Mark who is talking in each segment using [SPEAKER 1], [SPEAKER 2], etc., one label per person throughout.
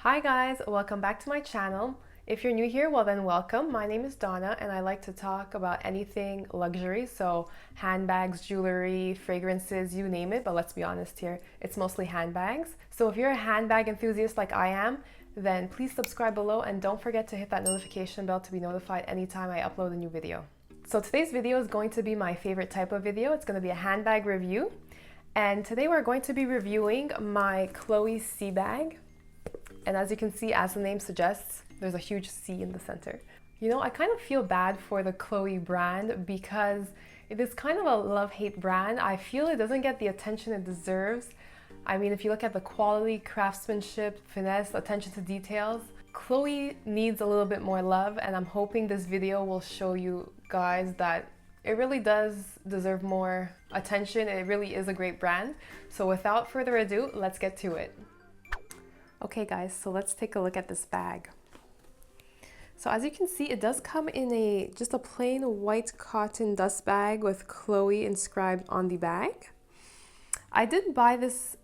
[SPEAKER 1] Hi guys, welcome back to my channel. If you're new here, well then welcome. My name is Donna and I like to talk about anything luxury, so handbags, jewelry, fragrances, you name it, but let's be honest here, it's mostly handbags. So if you're a handbag enthusiast like I am, then please subscribe below and don't forget to hit that notification bell to be notified anytime I upload a new video. So today's video is going to be my favorite type of video. It's going to be a handbag review. And today we're going to be reviewing my Chloe C bag. And as you can see, as the name suggests, there's a huge C in the center. You know, I kind of feel bad for the Chloe brand because it is kind of a love-hate brand. I feel it doesn't get the attention it deserves. I mean, if you look at the quality, craftsmanship, finesse, attention to details, Chloe needs a little bit more love, and I'm hoping this video will show you guys that it really does deserve more attention. It really is a great brand. So without further ado, let's get to it. Okay guys, so let's take a look at this bag. So as you can see, it does come in just a plain white cotton dust bag with Chloe inscribed on the bag. I did buy this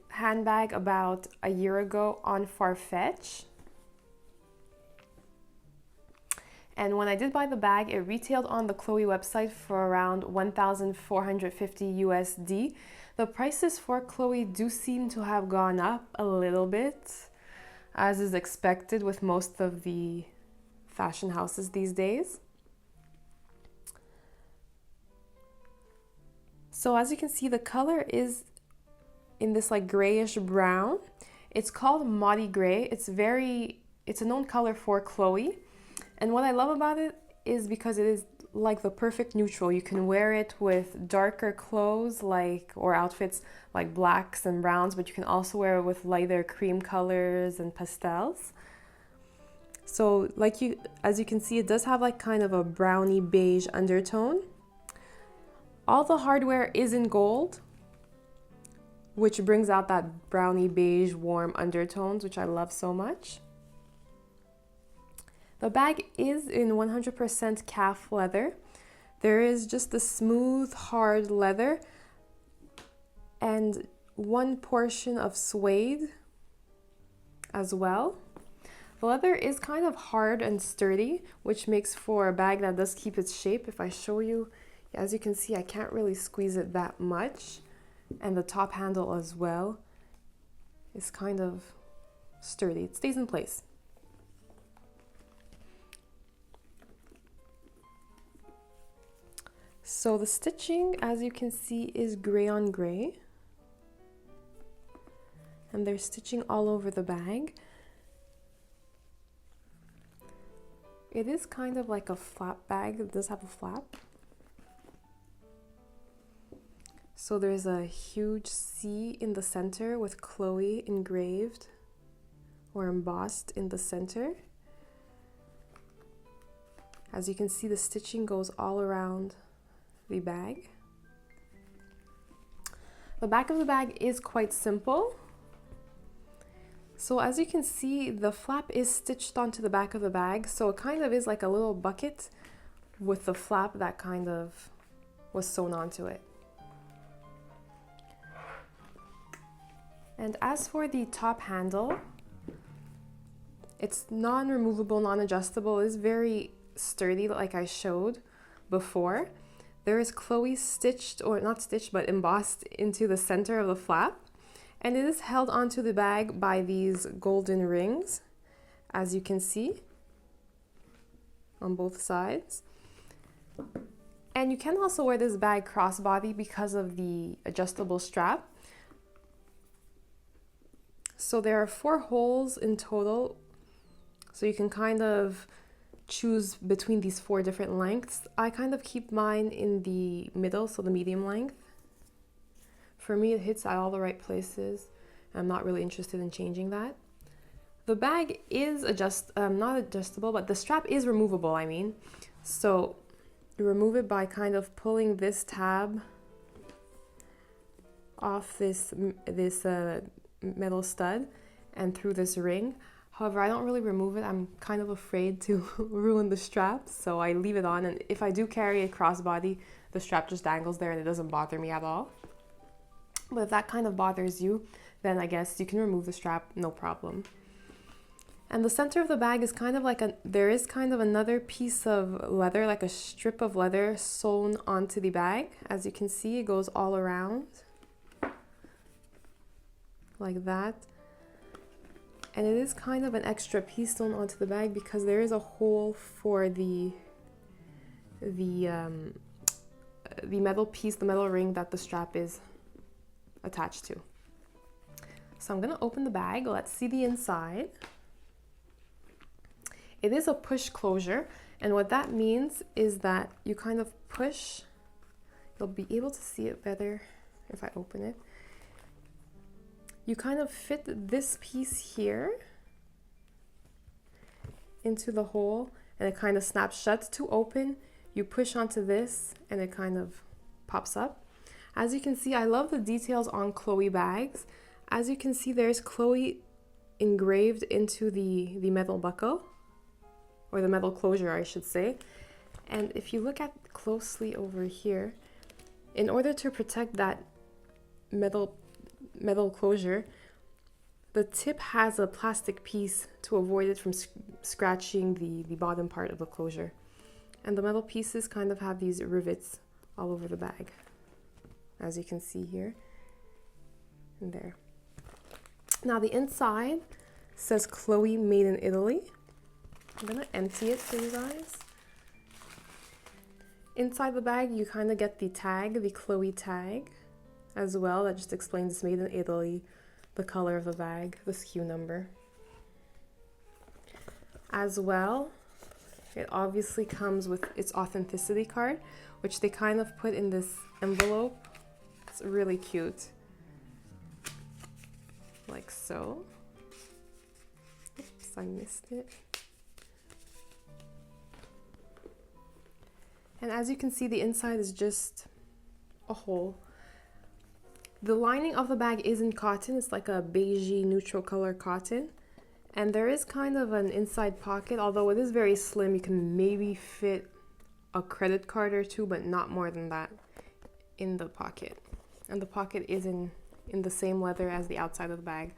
[SPEAKER 1] handbag about a year ago on Farfetch. And when I did buy the bag, it retailed on the Chloe website for around 1,450 USD. The prices for Chloe do seem to have gone up a little bit, as is expected with most of the fashion houses these days. So as you can see, the color is in this like grayish brown. It's called Motty Gray. It's a known color for Chloe. And what I love about it is because it is like the perfect neutral. You can wear it with darker clothes or outfits like blacks and browns, but you can also wear it with lighter cream colors and pastels. So as you can see, it does have like kind of a browny beige undertone. All the hardware is in gold, which brings out that browny beige warm undertones, which I love so much. The bag is in 100% calf leather. There is just the smooth, hard leather and one portion of suede as well. The leather is kind of hard and sturdy, which makes for a bag that does keep its shape. If I show you, as you can see, I can't really squeeze it that much. And the top handle as well is kind of sturdy. It stays in place. So the stitching, as you can see, is gray on gray. And there's stitching all over the bag. It is kind of like a flap bag. It does have a flap. So there's a huge C in the center with Chloe engraved or embossed in the center. As you can see, the stitching goes all around the bag. The back of the bag is quite simple. So as you can see, the flap is stitched onto the back of the bag, so it kind of is like a little bucket with the flap that kind of was sewn onto it. And as for the top handle, it's non-removable, non-adjustable. It's very sturdy like I showed before. There is Chloe stitched, or not stitched, but embossed into the center of the flap. And it is held onto the bag by these golden rings, as you can see, on both sides. And you can also wear this bag crossbody because of the adjustable strap. So there are 4 holes in total, so you can kind of choose between these 4 different lengths. I kind of keep mine in the middle, so the medium length. For me, it hits at all the right places. I'm not really interested in changing that. The bag is not adjustable, but the strap is removable, I mean. So you remove it by kind of pulling this tab off this metal stud and through this ring. However, I don't really remove it. I'm kind of afraid to ruin the strap, so I leave it on. And if I do carry a crossbody, the strap just dangles there and it doesn't bother me at all. But if that kind of bothers you, then I guess you can remove the strap, no problem. And the center of the bag is kind of like there is kind of another piece of leather, like a strip of leather sewn onto the bag. As you can see, it goes all around like that. And it is kind of an extra piece sewn onto the bag because there is a hole for the metal piece, the metal ring that the strap is attached to. So I'm gonna open the bag. Let's see the inside. It is a push closure, and what that means is that you kind of push. You'll be able to see it better if I open it. You kind of fit this piece here into the hole, and it kind of snaps shut. To open, you push onto this and it kind of pops up. As you can see, I love the details on Chloe bags. As you can see, there's Chloe engraved into the metal buckle, or the metal closure, I should say. And if you look at closely over here, in order to protect that metal closure, the tip has a plastic piece to avoid it from scratching the bottom part of the closure. And the metal pieces kind of have these rivets all over the bag, as you can see here and there. Now the inside says Chloe made in Italy. I'm gonna empty it for you guys. Inside the bag, you kind of get the tag, the Chloe tag as well. That just explains it's made in Italy, the color of the bag, the SKU number. As well, it obviously comes with its authenticity card, which they kind of put in this envelope. It's really cute. Like so. Oops, I missed it. And as you can see, the inside is just a hole. The lining of the bag isn't cotton, it's like a beigey neutral color cotton. And there is kind of an inside pocket, although it is very slim. You can maybe fit a credit card or two, but not more than that in the pocket. And the pocket is in the same leather as the outside of the bag.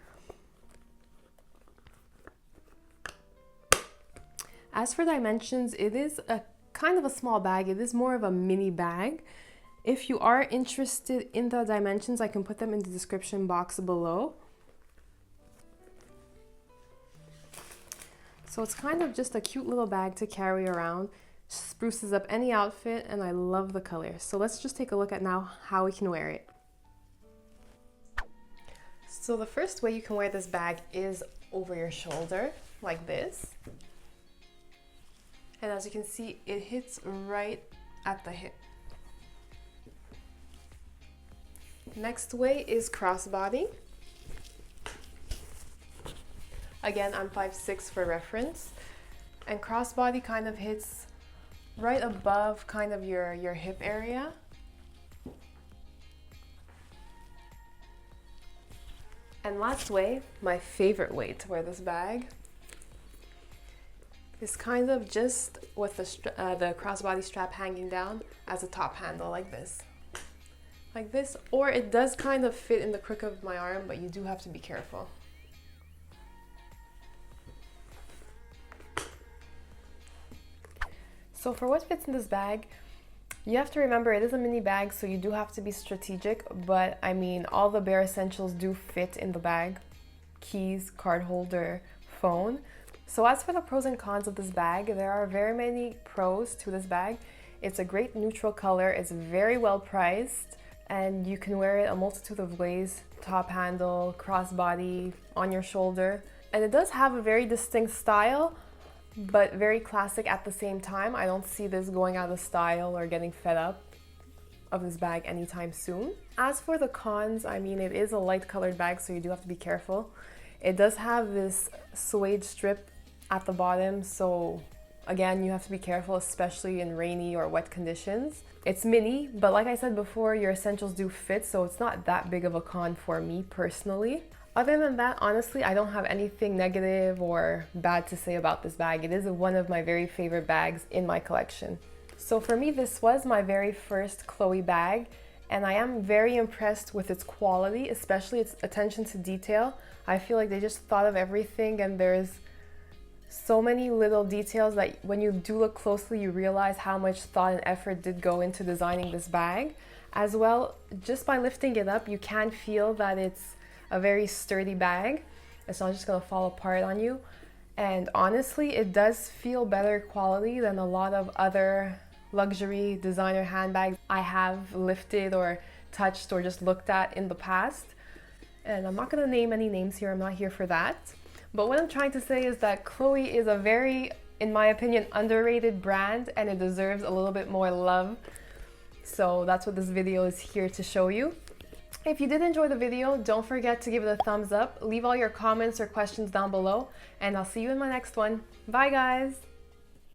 [SPEAKER 1] As for dimensions, it is a kind of a small bag. It is more of a mini bag. If you are interested in the dimensions, I can put them in the description box below. So it's kind of just a cute little bag to carry around. Spruces up any outfit, and I love the color. So let's just take a look at now how we can wear it. So the first way you can wear this bag is over your shoulder, like this. And as you can see, it hits right at the hip. Next way is crossbody. Again, I'm 5'6" for reference. And crossbody kind of hits right above kind of your hip area. And last way, my favorite way to wear this bag, is kind of just with the crossbody strap hanging down as a top handle, like this. Like this, or it does kind of fit in the crook of my arm, but you do have to be careful. So for what fits in this bag, you have to remember it is a mini bag, so you do have to be strategic, but I mean, all the bare essentials do fit in the bag. Keys, card holder, phone. So as for the pros and cons of this bag, there are very many pros to this bag. It's a great neutral color, it's very well priced, and you can wear it a multitude of ways. Top handle, crossbody, on your shoulder. And it does have a very distinct style, but very classic at the same time. I don't see this going out of style or getting fed up of this bag anytime soon. As for the cons, I mean, it is a light colored bag, so you do have to be careful. It does have this suede strip at the bottom, so again, you have to be careful, especially in rainy or wet conditions. It's mini, but like I said before, your essentials do fit, so it's not that big of a con for me personally. Other than that, honestly, I don't have anything negative or bad to say about this bag. It is one of my very favorite bags in my collection. So for me, this was my very first Chloe bag, and I am very impressed with its quality, especially its attention to detail. I feel like they just thought of everything, and there's So many little details that when you do look closely, you realize how much thought and effort did go into designing this bag. As well, just by lifting it up, you can feel that it's a very sturdy bag. It's not just gonna fall apart on you. And honestly, it does feel better quality than a lot of other luxury designer handbags I have lifted or touched or just looked at in the past. And I'm not gonna name any names here, I'm not here for that. But what I'm trying to say is that Chloe is a very, in my opinion, underrated brand, and it deserves a little bit more love. So that's what this video is here to show you. If you did enjoy the video, don't forget to give it a thumbs up, leave all your comments or questions down below, and I'll see you in my next one. Bye guys!